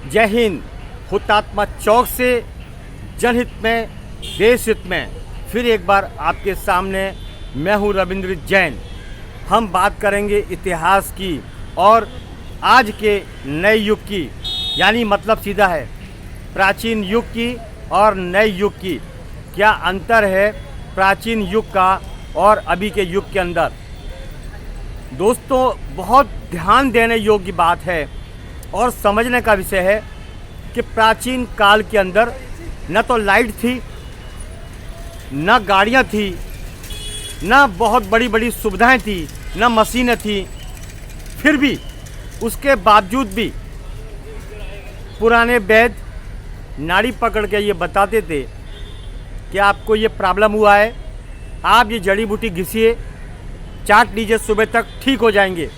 जय हिंद। हुतात्मा चौक से जनहित में देश हित में फिर एक बार आपके सामने मैं हूँ रविंद्र जैन। हम बात करेंगे इतिहास की और आज के नए युग की, यानी मतलब सीधा है प्राचीन युग की और नए युग की। क्या अंतर है प्राचीन युग का और अभी के युग के अंदर। दोस्तों, बहुत ध्यान देने योग्य बात है और समझने का विषय है कि प्राचीन काल के अंदर न तो लाइट थी, न गाड़ियाँ थी, न बहुत बड़ी बड़ी सुविधाएं थी, न मशीनें थी। फिर भी उसके बावजूद भी पुराने वैद्य नाड़ी पकड़ के ये बताते थे कि आपको ये प्रॉब्लम हुआ है, आप ये जड़ी बूटी घिसिए, चाट लीजिए, सुबह तक ठीक हो जाएंगे।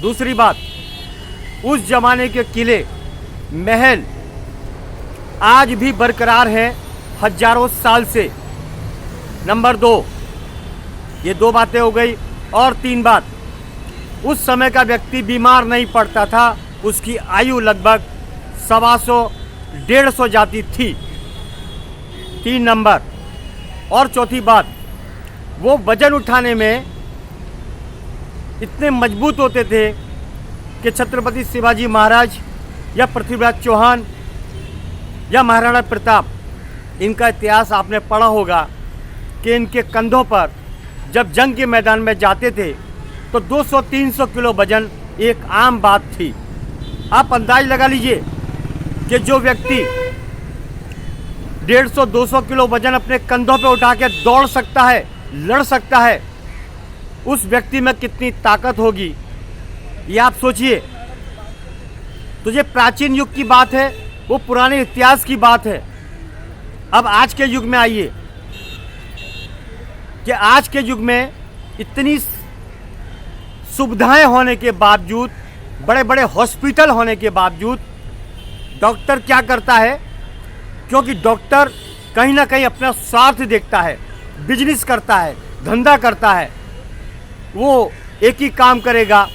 दूसरी बात, उस जमाने के किले महल आज भी बरकरार हैं हजारों साल से। नंबर 2, ये 2 बातें हो गई। और 3 बात, उस समय का व्यक्ति बीमार नहीं पड़ता था, उसकी आयु लगभग 125-150 जाती थी। 3 नंबर। और चौथी बात, वो वजन उठाने में इतने मजबूत होते थे कि छत्रपति शिवाजी महाराज या पृथ्वीराज चौहान या महाराणा प्रताप, इनका इतिहास आपने पढ़ा होगा कि इनके कंधों पर जब जंग के मैदान में जाते थे तो 200-300 किलो वजन एक आम बात थी। आप अंदाज लगा लीजिए कि जो व्यक्ति 150-200 किलो वजन अपने कंधों पे उठा के दौड़ सकता है, लड़ सकता है, उस व्यक्ति में कितनी ताकत होगी, ये आप सोचिए। तो ये प्राचीन युग की बात है, वो पुराने इतिहास की बात है। अब आज के युग में आइए कि आज के युग में इतनी सुविधाएं होने के बावजूद, बड़े बड़े हॉस्पिटल होने के बावजूद, डॉक्टर क्या करता है? क्योंकि डॉक्टर कहीं ना कहीं अपना स्वार्थ देखता है, बिजनेस करता है, धंधा करता है। वो एक ही काम करेगा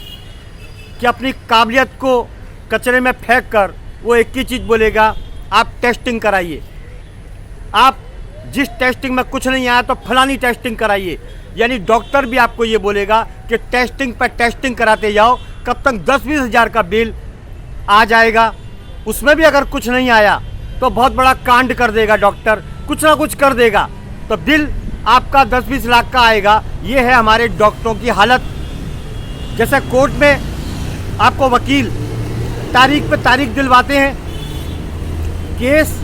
कि अपनी काबिलियत को कचरे में फेंक कर वो एक ही चीज़ बोलेगा, आप टेस्टिंग कराइए। आप जिस टेस्टिंग में कुछ नहीं आया तो फलानी टेस्टिंग कराइए। यानी डॉक्टर भी आपको ये बोलेगा कि टेस्टिंग पर टेस्टिंग कराते जाओ, कब तक 10-20 हज़ार का बिल आ जाएगा। उसमें भी अगर कुछ नहीं आया तो बहुत बड़ा कांड कर देगा डॉक्टर, कुछ ना कुछ कर देगा, तो बिल आपका 10-20 लाख का आएगा। ये है हमारे डॉक्टरों की हालत। जैसे कोर्ट में आपको वकील तारीख पे तारीख दिलवाते हैं, केस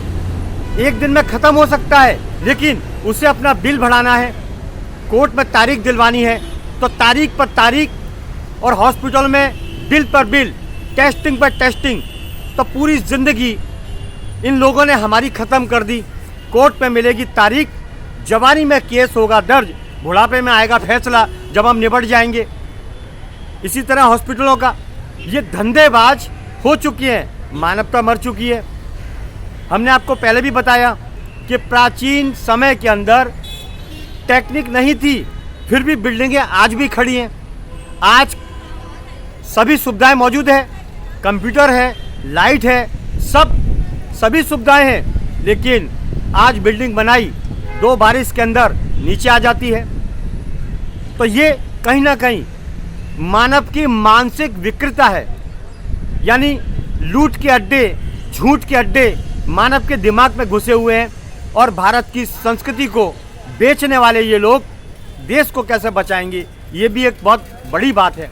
एक दिन में ख़त्म हो सकता है, लेकिन उसे अपना बिल बढ़ाना है, कोर्ट में तारीख दिलवानी है, तो तारीख पर तारीख, और हॉस्पिटल में बिल पर बिल, टेस्टिंग पर टेस्टिंग। तो पूरी ज़िंदगी इन लोगों ने हमारी ख़त्म कर दी। कोर्ट में मिलेगी तारीख, जवानी में केस होगा दर्ज, बुढ़ापे में आएगा फैसला जब हम निपट जाएंगे। इसी तरह हॉस्पिटलों का ये धंधेबाज हो चुकी हैं, मानवता मर चुकी है। हमने आपको पहले भी बताया कि प्राचीन समय के अंदर टेक्निक नहीं थी, फिर भी बिल्डिंगें आज भी खड़ी हैं। आज सभी सुविधाएं मौजूद है, कंप्यूटर है, लाइट है, सभी सुविधाएं हैं, लेकिन आज बिल्डिंग बनाई 2 बारिश के अंदर नीचे आ जाती है। तो ये कहीं ना कहीं मानव की मानसिक विकृता है। यानी लूट के अड्डे, झूठ के अड्डे मानव के दिमाग में घुसे हुए हैं, और भारत की संस्कृति को बेचने वाले ये लोग देश को कैसे बचाएंगे, ये भी एक बहुत बड़ी बात है।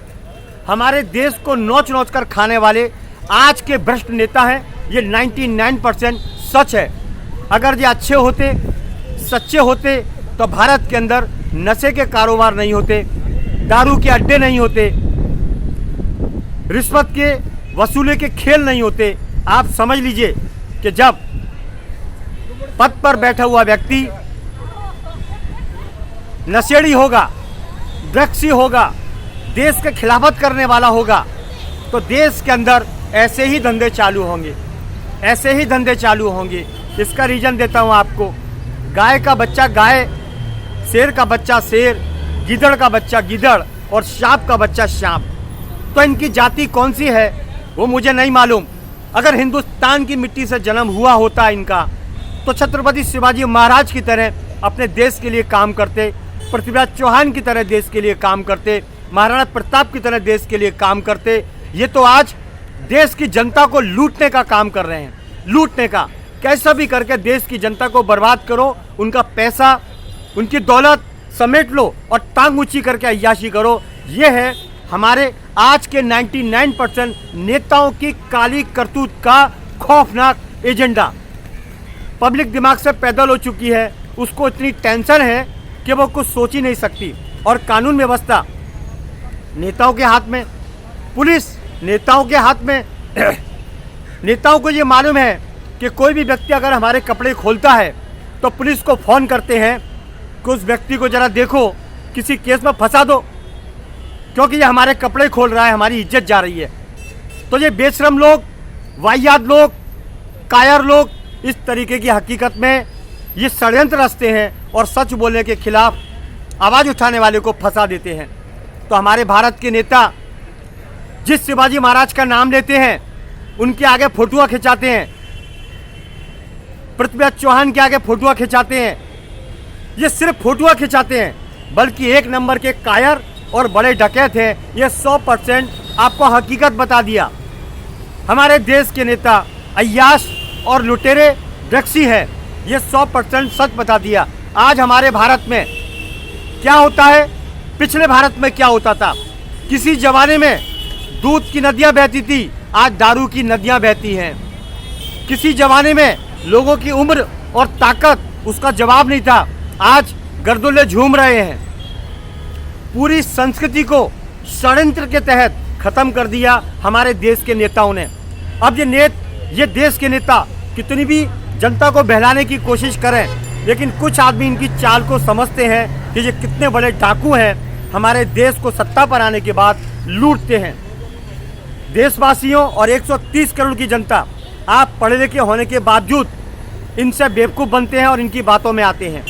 हमारे देश को नोच नोच कर खाने वाले आज के भ्रष्ट नेता हैं, ये 99% सच है। अगर ये अच्छे होते, सच्चे होते, तो भारत के अंदर नशे के कारोबार नहीं होते, दारू के अड्डे नहीं होते, रिश्वत के वसूले के खेल नहीं होते। आप समझ लीजिए कि जब पद पर बैठा हुआ व्यक्ति नशेड़ी होगा, ड्रग्सी होगा, देश के खिलाफत करने वाला होगा, तो देश के अंदर ऐसे ही धंधे चालू होंगे, ऐसे ही धंधे चालू होंगे। इसका रीज़न देता हूँ आपको। गाय का बच्चा गाय, शेर का बच्चा शेर, गिदड़ का बच्चा गिदड़, और सांप का बच्चा सांप। तो इनकी जाति कौन सी है वो मुझे नहीं मालूम, अगर हिंदुस्तान की मिट्टी से जन्म हुआ होता इनका तो छत्रपति शिवाजी महाराज की तरह अपने देश के लिए काम करते, पृथ्वीराज चौहान की तरह देश के लिए काम करते, महाराणा प्रताप की तरह देश के लिए काम करते। ये तो आज देश की जनता को लूटने का काम कर रहे हैं, लूटने का। कैसा भी करके देश की जनता को बर्बाद करो, उनका पैसा, उनकी दौलत समेट लो और टांग ऊंची करके अय्याशी करो। ये है हमारे आज के 99% नेताओं की काली करतूत का खौफनाक एजेंडा। पब्लिक दिमाग से पैदल हो चुकी है, उसको इतनी टेंशन है कि वो कुछ सोच ही नहीं सकती। और कानून व्यवस्था नेताओं के हाथ में, पुलिस नेताओं के हाथ में। नेताओं को ये मालूम है कि कोई भी व्यक्ति अगर हमारे कपड़े खोलता है तो पुलिस को फ़ोन करते हैं कि उस व्यक्ति को ज़रा देखो, किसी केस में फंसा दो, क्योंकि ये हमारे कपड़े खोल रहा है, हमारी इज्जत जा रही है। तो ये बेशरम लोग, वाहियात लोग, कायर लोग इस तरीके की हकीकत में ये षड्यंत्र रचते हैं और सच बोलने के खिलाफ आवाज़ उठाने वाले को फंसा देते हैं। तो हमारे भारत के नेता जिस शिवाजी महाराज का नाम लेते हैं उनके आगे फोटुआ खिंचाते हैं, पृथ्वीराज चौहान के आगे फोटुआ खिंचाते हैं। ये सिर्फ फोटुआ खिंचाते हैं, बल्कि एक नंबर के कायर और बड़े डकैत हैं। ये 100% आपको हकीकत बता दिया। हमारे देश के नेता अय्याश और लुटेरे ड्रग्सी है, ये 100% सच बता दिया। आज हमारे भारत में क्या होता है, पिछले भारत में क्या होता था। किसी जमाने में दूध की नदियां बहती थी, आज दारू की नदियां बहती हैं। किसी जमाने में लोगों की उम्र और ताकत उसका जवाब नहीं था, आज गर्दुल्ले झूम रहे हैं। पूरी संस्कृति को षड्यंत्र के तहत खत्म कर दिया हमारे देश के नेताओं ने। अब ये देश के नेता कितनी भी जनता को बहलाने की कोशिश करें, लेकिन कुछ आदमी इनकी चाल को समझते हैं कि ये कितने बड़े डाकू हैं, हमारे देश को सत्ता पर आने के बाद लूटते हैं। देशवासियों और 130 करोड़ की जनता, आप पढ़े लिखे होने के बावजूद इनसे बेवकूफ़ बनते हैं और इनकी बातों में आते हैं।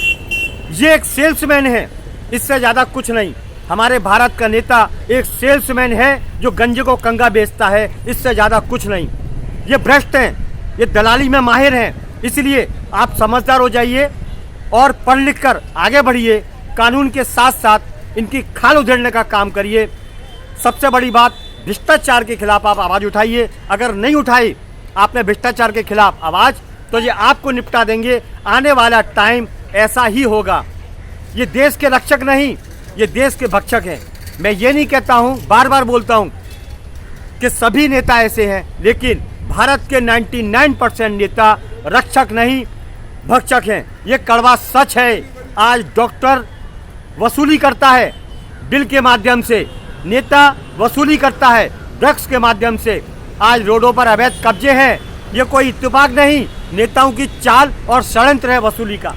ये एक सेल्समैन है, इससे ज़्यादा कुछ नहीं। हमारे भारत का नेता एक सेल्समैन है जो गंजे को कंगा बेचता है, इससे ज़्यादा कुछ नहीं। ये भ्रष्ट हैं, ये दलाली में माहिर हैं। इसलिए आप समझदार हो जाइए और पढ़ लिख कर आगे बढ़िए, कानून के साथ साथ इनकी खाल उधेड़ने का काम करिए। सबसे बड़ी बात, भ्रष्टाचार के खिलाफ आप आवाज़ उठाइए। अगर नहीं उठाई आपने भ्रष्टाचार के खिलाफ आवाज़, तो ये आपको निपटा देंगे। आने वाला टाइम ऐसा ही होगा। ये देश के रक्षक नहीं, ये देश के भक्षक हैं। मैं ये नहीं कहता हूँ, बार बार बोलता हूँ कि सभी नेता ऐसे हैं, लेकिन भारत के 99% नेता रक्षक नहीं भक्षक हैं। ये कड़वा सच है। आज डॉक्टर वसूली करता है बिल के माध्यम से, नेता वसूली करता है ड्रग्स के माध्यम से। आज रोडों पर अवैध कब्जे हैं, ये कोई इत्तेफाक नहीं, नेताओं की चाल और षड्यंत्र है वसूली का।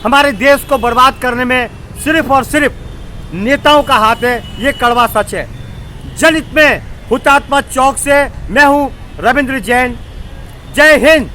हमारे देश को बर्बाद करने में सिर्फ और सिर्फ नेताओं का हाथ है, ये कड़वा सच है। जनहित में हुतात्मा चौक से मैं हूँ रविंद्र जैन। जय हिंद।